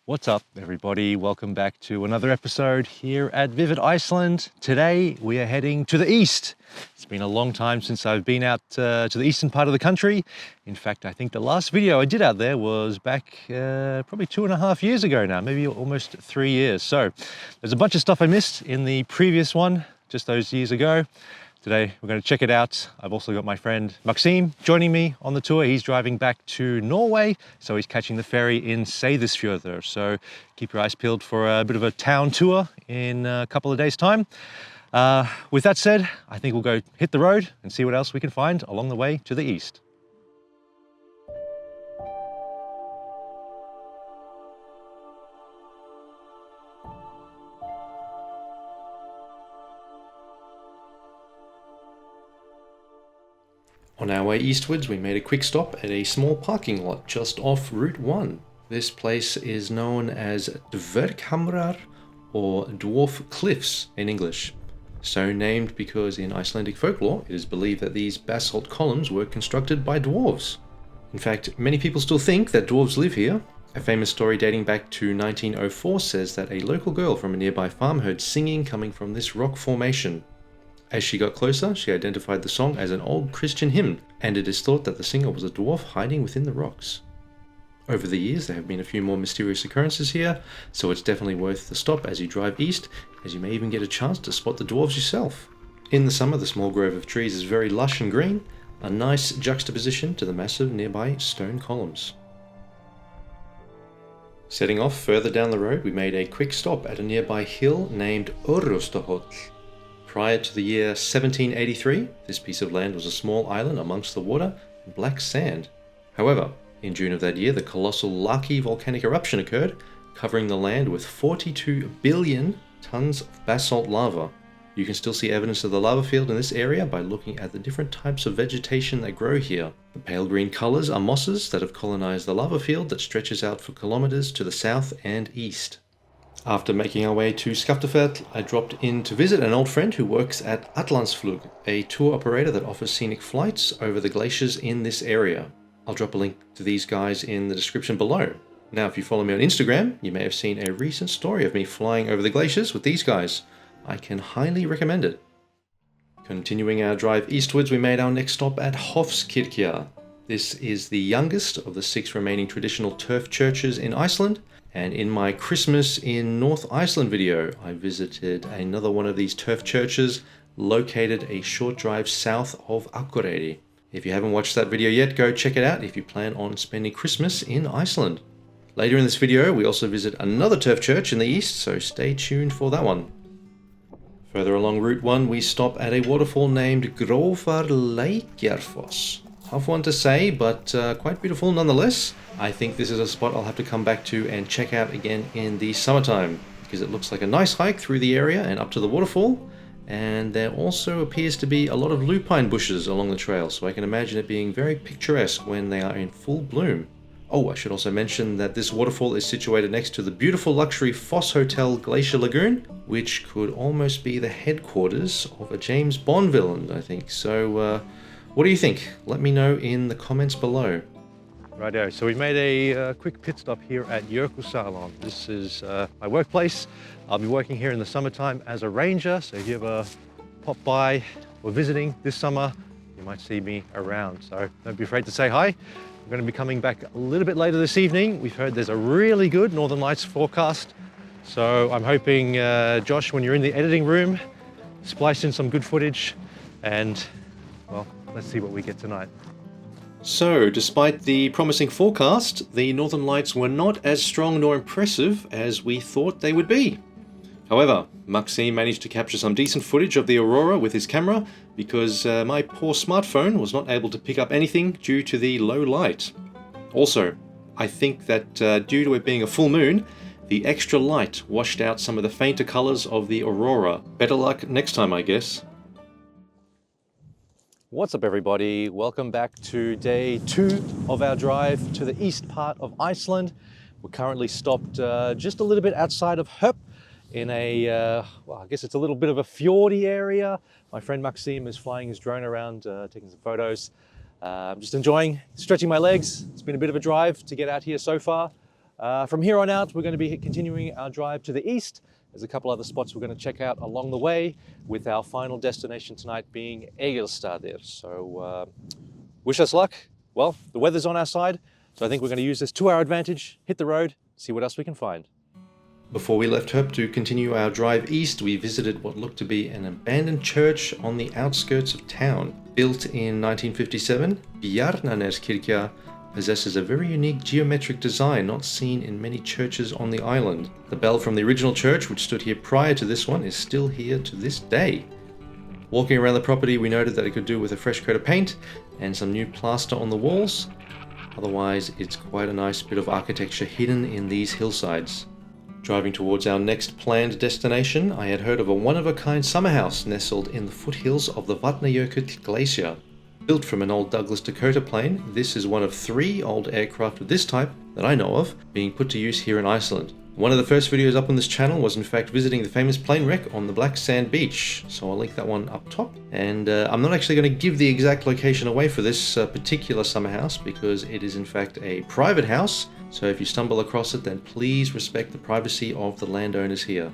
What's up, everybody? Welcome back to another episode here at Vivid Iceland. Today we are heading to the east. It's been a long time since I've been out to the eastern part of the country. In fact, I think the last video I did out there was back probably 2.5 years ago now, maybe almost 3 years. So there's a bunch of stuff I missed in the previous one, just those years ago. Today we're going to check it out. I've also got my friend Maxime joining me on the tour. He's driving back to Norway, so he's catching the ferry in Seyðisfjörður. So keep your eyes peeled for a bit of a town tour in a couple of days' time. With that said, I think we'll go hit the road and see what else we can find along the way to the east. On our way eastwards, we made a quick stop at a small parking lot just off Route 1. This place is known as Dverghamrar, or Dwarf Cliffs in English. So named because in Icelandic folklore it is believed that these basalt columns were constructed by dwarves. In fact, many people still think that dwarves live here. A famous story dating back to 1904 says that a local girl from a nearby farm heard singing coming from this rock formation. As she got closer, she identified the song as an old Christian hymn, and it is thought that the singer was a dwarf hiding within the rocks. Over the years, there have been a few more mysterious occurrences here, so it's definitely worth the stop as you drive east, as you may even get a chance to spot the dwarves yourself. In the summer, the small grove of trees is very lush and green, a nice juxtaposition to the massive nearby stone columns. Setting off further down the road, we made a quick stop at a nearby hill named Orustuhóll. Prior to the year 1783, this piece of land was a small island amongst the water and black sand. However, in June of that year, the colossal Laki volcanic eruption occurred, covering the land with 42 billion tons of basalt lava. You can still see evidence of the lava field in this area by looking at the different types of vegetation that grow here. The pale green colors are mosses that have colonized the lava field that stretches out for kilometers to the south and east. After making our way to Skaptafell, I dropped in to visit an old friend who works at Atlantsflug, a tour operator that offers scenic flights over the glaciers in this area. I'll drop a link to these guys in the description below. Now, if you follow me on Instagram, you may have seen a recent story of me flying over the glaciers with these guys. I can highly recommend it. Continuing our drive eastwards, we made our next stop at Hofskirkja. This is the youngest of the 6 remaining traditional turf churches in Iceland. And in my Christmas in North Iceland video, I visited another one of these turf churches located a short drive south of Akureyri. If you haven't watched that video yet, go check it out if you plan on spending Christmas in Iceland. Later in this video, we also visit another turf church in the east, so stay tuned for that one. Further along Route 1, we stop at a waterfall named Grófarlækjarfoss. Tough one to say, but quite beautiful nonetheless. I think this is a spot I'll have to come back to and check out again in the summertime, because it looks like a nice hike through the area and up to the waterfall, and there also appears to be a lot of lupine bushes along the trail, so I can imagine it being very picturesque when they are in full bloom. Oh, I should also mention that this waterfall is situated next to the beautiful luxury Foss Hotel Glacier Lagoon, which could almost be the headquarters of a James Bond villain, I think. So, what do you think? Let me know in the comments below. Righto, so we made a quick pit stop here at Jökulsárlón. This is my workplace. I'll be working here in the summertime as a ranger, so if you ever pop by or visiting this summer, you might see me around. So don't be afraid to say hi. We're going to be coming back a little bit later this evening. We've heard there's a really good Northern Lights forecast. So I'm hoping, Josh, when you're in the editing room, splice in some good footage and, well, let's see what we get tonight. So, despite the promising forecast, the Northern Lights were not as strong nor impressive as we thought they would be. However, Maxime managed to capture some decent footage of the aurora with his camera because my poor smartphone was not able to pick up anything due to the low light. Also, I think that due to it being a full moon, the extra light washed out some of the fainter colors of the aurora. Better luck next time, I guess. What's up, everybody? Welcome back to day 2 of our drive to the east part of Iceland. We're currently stopped just a little bit outside of Höp in a, well, I guess it's a little bit of a fjordy area. My friend Maxime is flying his drone around, taking some photos. I'm just enjoying stretching my legs. It's been a bit of a drive to get out here so far. From here on out, we're going to be continuing our drive to the east. There's a couple other spots we're going to check out along the way, with our final destination tonight being Egilsstaðir. So wish us luck. Well, the weather's on our side, so I think we're going to use this to our advantage, hit the road, see what else we can find. Before we left Höp to continue our drive east, we visited what looked to be an abandoned church on the outskirts of town. Built in 1957, Bjarnaneskirkja possesses a very unique geometric design not seen in many churches on the island. The bell from the original church, which stood here prior to this one, is still here to this day. Walking around the property, we noted that it could do with a fresh coat of paint and some new plaster on the walls. Otherwise, it's quite a nice bit of architecture hidden in these hillsides. Driving towards our next planned destination, I had heard of a one-of-a-kind summer house nestled in the foothills of the Hvannagil glacier. Built from an old Douglas Dakota plane, this is one of 3 old aircraft of this type that I know of being put to use here in Iceland. One of the first videos up on this channel was in fact visiting the famous plane wreck on the Black Sand Beach, so I'll link that one up top. And I'm not actually going to give the exact location away for this particular summer house because it is in fact a private house, so if you stumble across it then please respect the privacy of the landowners here.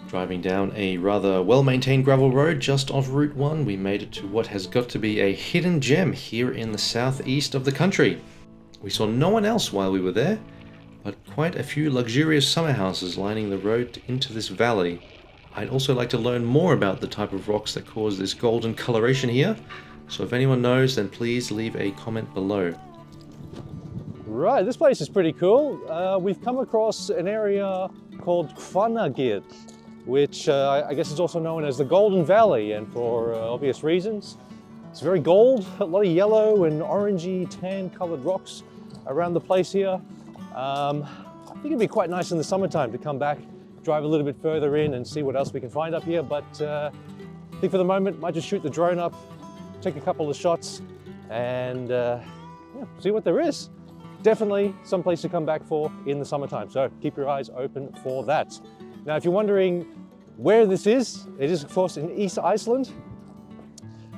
Driving down a rather well-maintained gravel road just off Route 1, we made it to what has got to be a hidden gem here in the southeast of the country. We saw no one else while we were there, but quite a few luxurious summer houses lining the road into this valley. I'd also like to learn more about the type of rocks that cause this golden coloration here, so if anyone knows then please leave a comment below. Right, this place is pretty cool. We've come across an area called Hvannagil, which I guess is also known as the Golden Valley, and for obvious reasons. It's very gold, a lot of yellow and orangey tan colored rocks around the place here. I think it'd be quite nice in the summertime to come back, drive a little bit further in and see what else we can find up here, but I think for the moment might just shoot the drone up, take a couple of shots and yeah, see what there is. Definitely some place to come back for in the summertime, so keep your eyes open for that. Now, if you're wondering where this is, it is of course in East Iceland.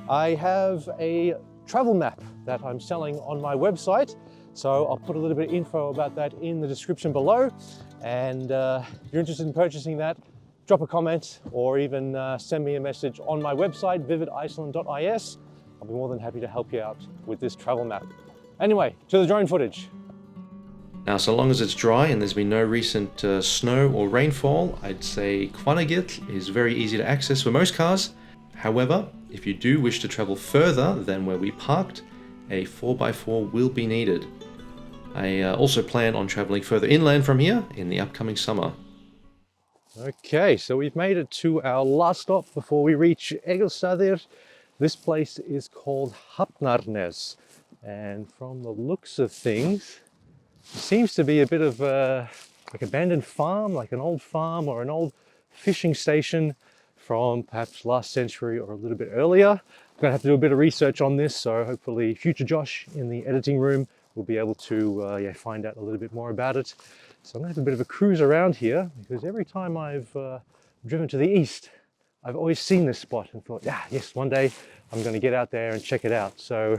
I have a travel map that I'm selling on my website, so I'll put a little bit of info about that in the description below. And if you're interested in purchasing that, drop a comment or even send me a message on my website, vividiceland.is. I'll be more than happy to help you out with this travel map. Anyway, to the drone footage. Now, so long as it's dry and there's been no recent snow or rainfall, I'd say Hvannagil is very easy to access for most cars. However, if you do wish to travel further than where we parked, a 4x4 will be needed. I also plan on traveling further inland from here in the upcoming summer. Okay, so we've made it to our last stop before we reach Egilsstaðir. This place is called Hafnarnes, and from the looks of things, it seems to be a bit of a like abandoned farm, like an old farm or an old fishing station from perhaps last century or a little bit earlier. I'm going to have to do a bit of research on this, so hopefully future Josh in the editing room will be able to find out a little bit more about it. So I'm going to have a bit of a cruise around here, because every time I've driven to the east, I've always seen this spot and thought, yeah, yes, one day I'm going to get out there and check it out. So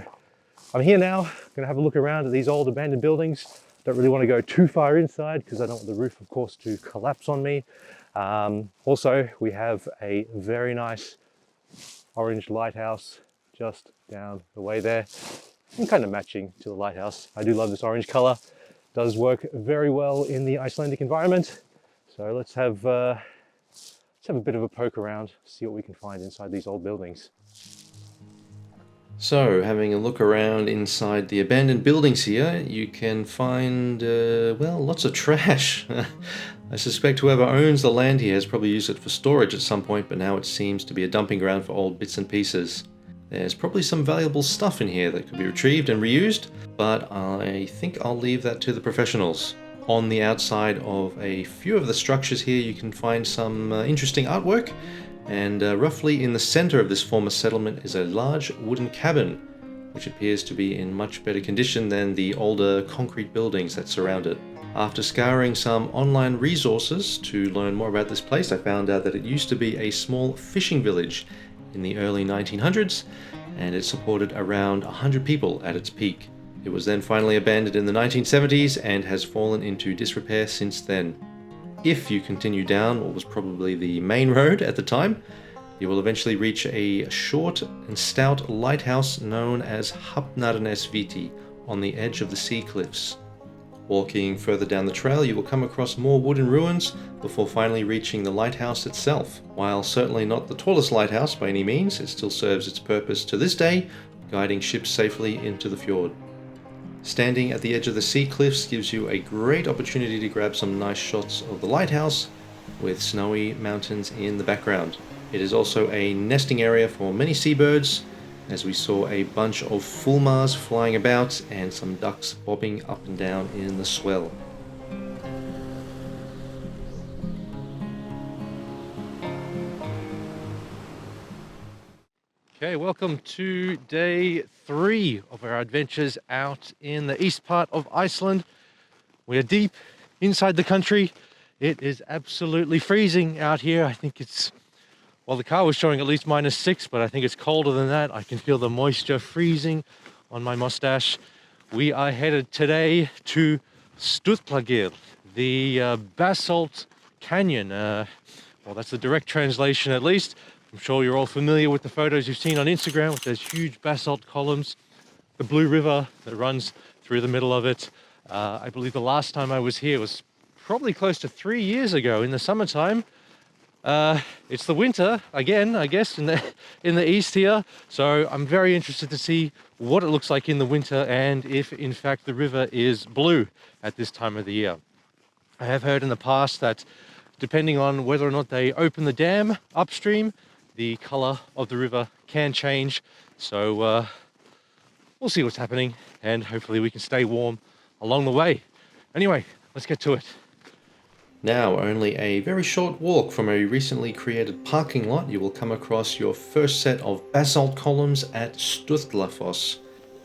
I'm here now, going to have a look around at these old abandoned buildings. Don't really want to go too far inside because I don't want the roof, of course, to collapse on me. Also, we have a very nice orange lighthouse just down the way there, and kind of matching to the lighthouse. I do love this orange color. Does work very well in the Icelandic environment. So let's have a bit of a poke around, see what we can find inside these old buildings. So, having a look around inside the abandoned buildings here, you can find, well, lots of trash. I suspect whoever owns the land here has probably used it for storage at some point, but now it seems to be a dumping ground for old bits and pieces. There's probably some valuable stuff in here that could be retrieved and reused, but I think I'll leave that to the professionals. On the outside of a few of the structures here, you can find some interesting artwork. And roughly in the center of this former settlement is a large wooden cabin, which appears to be in much better condition than the older concrete buildings that surround it. After scouring some online resources to learn more about this place, I found out that it used to be a small fishing village in the early 1900s, and it supported around 100 people at its peak. It was then finally abandoned in the 1970s and has fallen into disrepair since then. If you continue down what was probably the main road at the time, you will eventually reach a short and stout lighthouse known as Hafnarnes on the edge of the sea cliffs. Walking further down the trail, you will come across more wooden ruins before finally reaching the lighthouse itself. While certainly not the tallest lighthouse by any means, it still serves its purpose to this day, guiding ships safely into the fjord. Standing at the edge of the sea cliffs gives you a great opportunity to grab some nice shots of the lighthouse with snowy mountains in the background. It is also a nesting area for many seabirds, as we saw a bunch of fulmars flying about and some ducks bobbing up and down in the swell. Okay, welcome to day 3 of our adventures out in the east part of Iceland. We are deep inside the country. It is absolutely freezing out here. I think it's, well, the car was showing at least -6, but I think it's colder than that. I can feel the moisture freezing on my mustache. We are headed today to Stuðlagil, the basalt canyon. Well, that's the direct translation at least. I'm sure you're all familiar with the photos you've seen on Instagram with those huge basalt columns, the blue river that runs through the middle of it. I believe the last time I was here was probably close to 3 years ago in the summertime. It's the winter again, I guess, in the east here. So I'm very interested to see what it looks like in the winter and if in fact the river is blue at this time of the year. I have heard in the past that depending on whether or not they open the dam upstream, the color of the river can change. So we'll see what's happening and hopefully we can stay warm along the way. Anyway, let's get to it. Now, only a very short walk from a recently created parking lot, you will come across your first set of basalt columns at Stuðlafoss.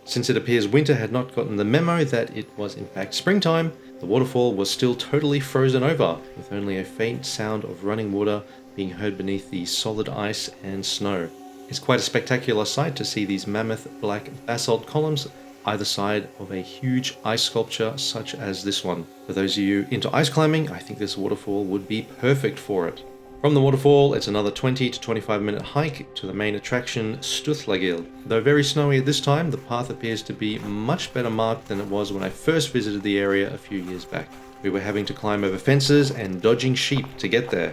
Since it appears winter had not gotten the memo that it was in fact springtime, the waterfall was still totally frozen over, with only a faint sound of running water being heard beneath the solid ice and snow. It's quite a spectacular sight to see these mammoth black basalt columns either side of a huge ice sculpture such as this one. For those of you into ice climbing, I think this waterfall would be perfect for it. From the waterfall, it's another 20 to 25 minute hike to the main attraction, Stuðlagil. Though very snowy at this time, the path appears to be much better marked than it was when I first visited the area a few years back. We were having to climb over fences and dodging sheep to get there.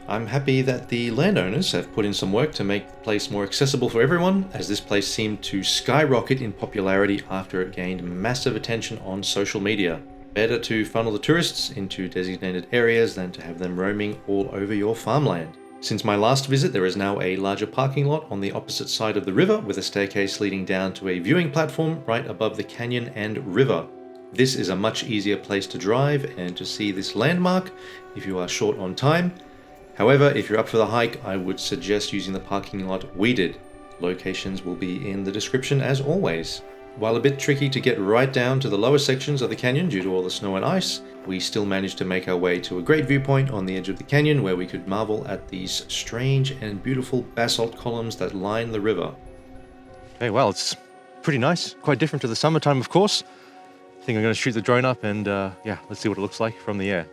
I'm happy that the landowners have put in some work to make the place more accessible for everyone, as this place seemed to skyrocket in popularity after it gained massive attention on social media. Better to funnel the tourists into designated areas than to have them roaming all over your farmland. Since my last visit, there is now a larger parking lot on the opposite side of the river with a staircase leading down to a viewing platform right above the canyon and river. This is a much easier place to drive and to see this landmark if you are short on time. However, if you're up for the hike, I would suggest using the parking lot we did. Locations will be in the description as always. While a bit tricky to get right down to the lower sections of the canyon due to all the snow and ice, we still managed to make our way to a great viewpoint on the edge of the canyon where we could marvel at these strange and beautiful basalt columns that line the river. Okay, well, it's pretty nice. Quite different to the summertime, of course. I think I'm going to shoot the drone up and yeah, let's see what it looks like from the air.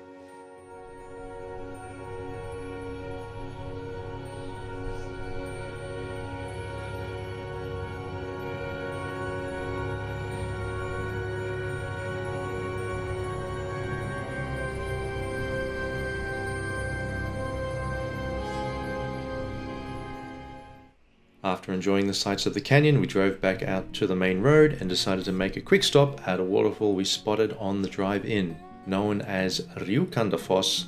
After enjoying the sights of the canyon, we drove back out to the main road and decided to make a quick stop at a waterfall we spotted on the drive in, known as Rjúkandafoss.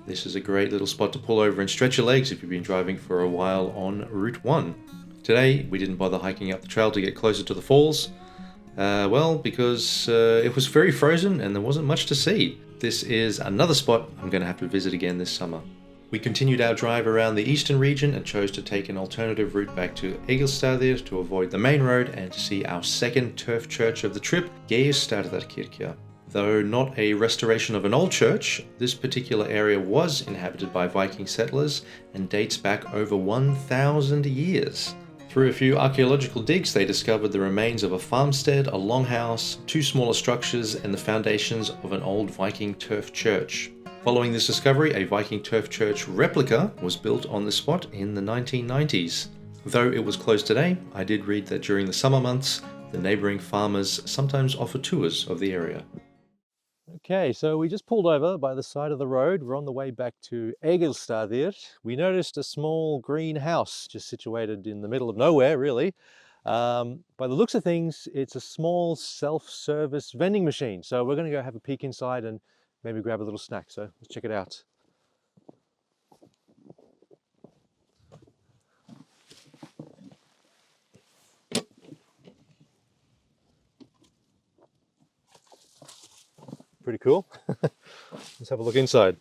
This is a great little spot to pull over and stretch your legs if you've been driving for a while on Route 1. Today, we didn't bother hiking up the trail to get closer to the falls, because it was very frozen and there wasn't much to see. This is another spot I'm going to have to visit again this summer. We continued our drive around the eastern region and chose to take an alternative route back to Egilsstaðir to avoid the main road and to see our second turf church of the trip, Geirsstaðakirkja. The Though not a restoration of an old church, this particular area was inhabited by Viking settlers and dates back over 1,000 years. Through a few archaeological digs, they discovered the remains of a farmstead, a longhouse, 2 smaller structures, and the foundations of an old Viking turf church. Following this discovery, a Viking turf church replica was built on the spot in the 1990s. Though it was closed today, I did read that during the summer months, the neighbouring farmers sometimes offer tours of the area. Okay, so we just pulled over by the side of the road. We're on the way back to Egilsstaðir. We noticed a small green house just situated in the middle of nowhere, really. By the looks of things, it's a small self-service vending machine. So we're going to go have a peek inside and maybe grab a little snack. So let's check it out. Pretty cool. Let's have a look inside.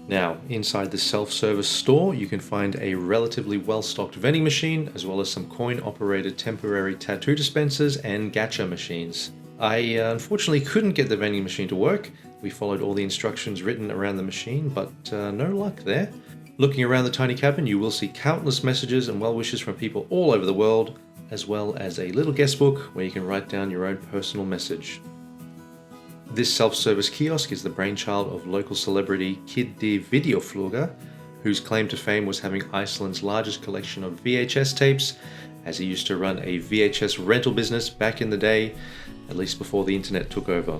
Now, inside the self-service store, you can find a relatively well-stocked vending machine, as well as some coin-operated temporary tattoo dispensers and gacha machines. I unfortunately couldn't get the vending machine to work. We followed all the instructions written around the machine, but no luck there. Looking around the tiny cabin, you will see countless messages and well wishes from people all over the world, as well as a little guest book where you can write down your own personal message. This self-service kiosk is the brainchild of local celebrity Kid Videofluga, whose claim to fame was having Iceland's largest collection of VHS tapes, as he used to run a VHS rental business back in the day, at least before the internet took over.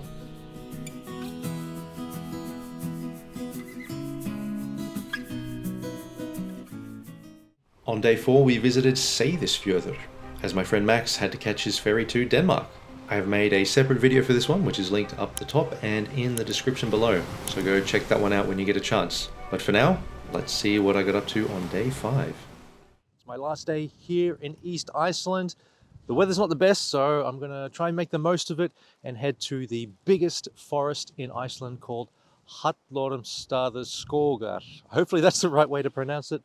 On day 4 we visited Seyðisfjörður, as my friend Max had to catch his ferry to Denmark. I have made a separate video for this one, which is linked up the top and in the description below, so go check that one out when you get a chance. But for now, let's see what I got up to on day 5. It's my last day here in East Iceland. The weather's not the best, so I'm going to try and make the most of it and head to the biggest forest in Iceland called Hallormsstaðaskógur. Hopefully that's the right way to pronounce it.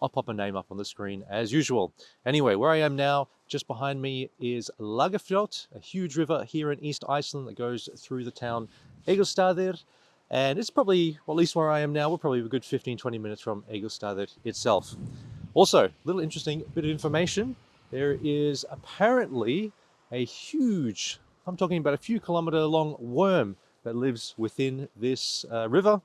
I'll pop a name up on the screen as usual. Anyway, where I am now, just behind me is Lagarfljót, a huge river here in East Iceland that goes through the town Egilsstaðir. And it's probably, well, at least where I am now, we're probably a good 15-20 minutes from Egilsstaðir itself. Also, little interesting bit of information. There is apparently a huge, I'm talking about a few kilometer long worm that lives within this river.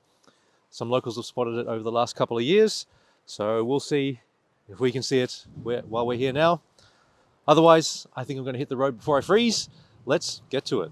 Some locals have spotted it over the last couple of years. So we'll see if we can see it while we're here now. Otherwise, I think I'm going to hit the road before I freeze. Let's get to it.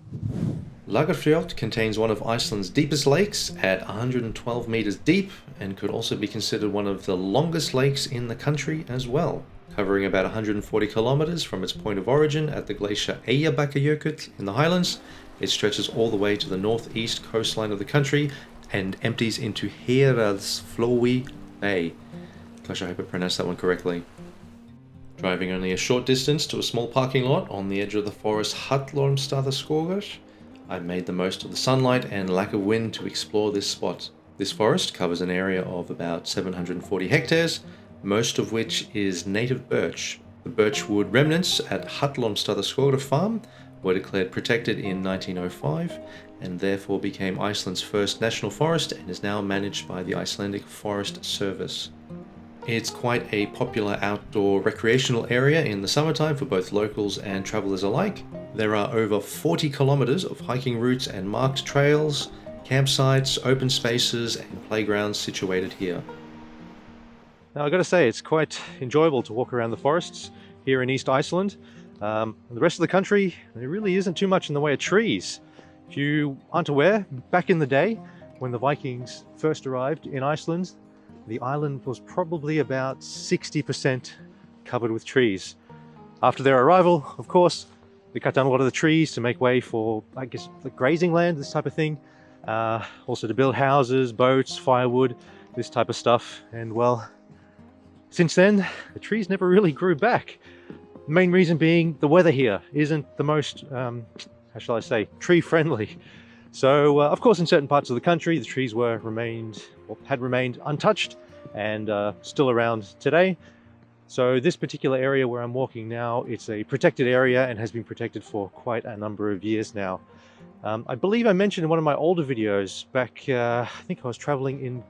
Lagarfljót contains one of Iceland's deepest lakes at 112 meters deep and could also be considered one of the longest lakes in the country as well. Covering about 140 kilometers from its point of origin at the glacier Eyjabakkajökull in the highlands, it stretches all the way to the northeast coastline of the country and empties into Héraðsflói Bay. Gosh, I hope I pronounced that one correctly. Driving only a short distance to a small parking lot on the edge of the forest Hallormsstaðaskógur, I made the most of the sunlight and lack of wind to explore this spot. This forest covers an area of about 740 hectares, most of which is native birch. The birchwood remnants at Hallormsstaðaskógur farm were declared protected in 1905 and therefore became Iceland's first national forest and is now managed by the Icelandic Forest Service. It's quite a popular outdoor recreational area in the summertime for both locals and travelers alike. There are over 40 kilometers of hiking routes and marked trails, campsites, open spaces and playgrounds situated here. Now I've got to say, it's quite enjoyable to walk around the forests here in East Iceland. The rest of the country, there really isn't too much in the way of trees. If you aren't aware, back in the day when the Vikings first arrived in Iceland, the island was probably about 60% covered with trees. After their arrival, of course, they cut down a lot of the trees to make way for, I guess, the grazing land, this type of thing. Also to build houses, boats, firewood, this type of stuff. And well, since then, the trees never really grew back. The main reason being the weather here isn't the most, how shall I say, tree friendly. So, of course, in certain parts of the country, the trees had remained untouched and still around today. So this particular area where I'm walking now, it's a protected area and has been protected for quite a number of years now. I believe I mentioned in one of my older videos back, I think I was traveling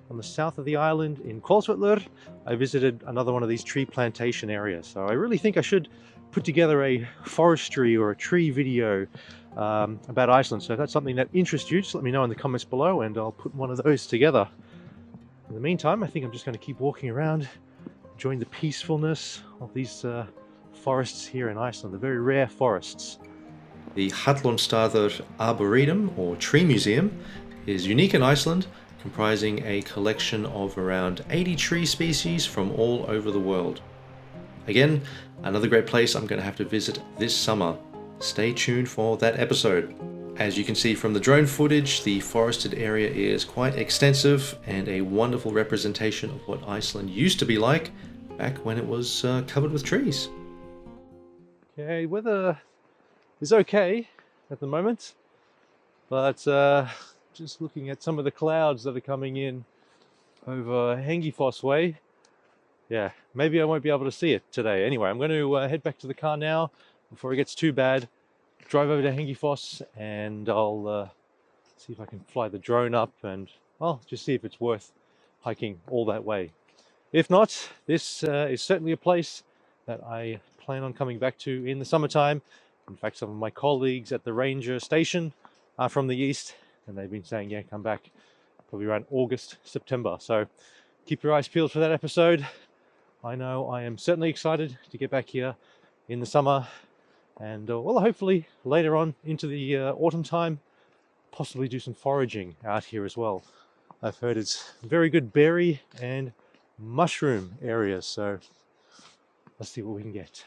on the south of the island in Hvolsvöllur. I visited another one of these tree plantation areas. So I really think I should put together a forestry or a tree video about Iceland. So if that's something that interests you, just let me know in the comments below and I'll put one of those together. In the meantime, I think I'm just going to keep walking around, enjoying the peacefulness of these forests here in Iceland, the very rare forests. The Hallormsstaðaskógur Arboretum, or Tree Museum, is unique in Iceland, comprising a collection of around 80 tree species from all over the world. Again, another great place I'm going to have to visit this summer. Stay tuned for that episode. As you can see from the drone footage, the forested area is quite extensive and a wonderful representation of what Iceland used to be like back when it was covered with trees. Okay, weather is okay at the moment, but just looking at some of the clouds that are coming in over Hengifoss way, yeah, maybe I won't be able to see it today. Anyway, I'm going to head back to the car now before it gets too bad, drive over to Hengifoss, and I'll see if I can fly the drone up and, well, just see if it's worth hiking all that way. If not, this is certainly a place that I plan on coming back to in the summertime. In fact, some of my colleagues at the ranger station are from the east, and they've been saying, yeah, come back probably around August, September. So keep your eyes peeled for that episode. I know I am certainly excited to get back here in the summer, and well, hopefully later on into the autumn time, possibly do some foraging out here as well. I've heard it's very good berry and mushroom areas, so let's see what we can get.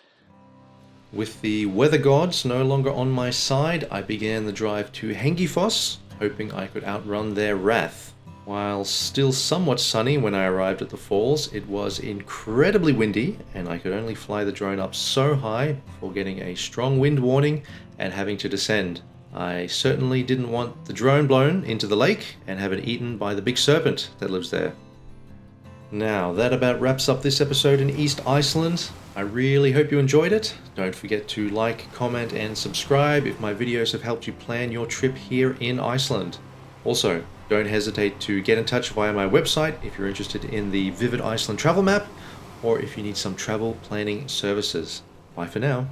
With the weather gods no longer on my side, I began the drive to Hengifoss, hoping I could outrun their wrath. While still somewhat sunny when I arrived at the falls, it was incredibly windy and I could only fly the drone up so high before getting a strong wind warning and having to descend. I certainly didn't want the drone blown into the lake and have it eaten by the big serpent that lives there. Now, that about wraps up this episode in East Iceland. I really hope you enjoyed it. Don't forget to like, comment, and subscribe if my videos have helped you plan your trip here in Iceland. Also, don't hesitate to get in touch via my website if you're interested in the Vivid Iceland travel map or if you need some travel planning services. Bye for now.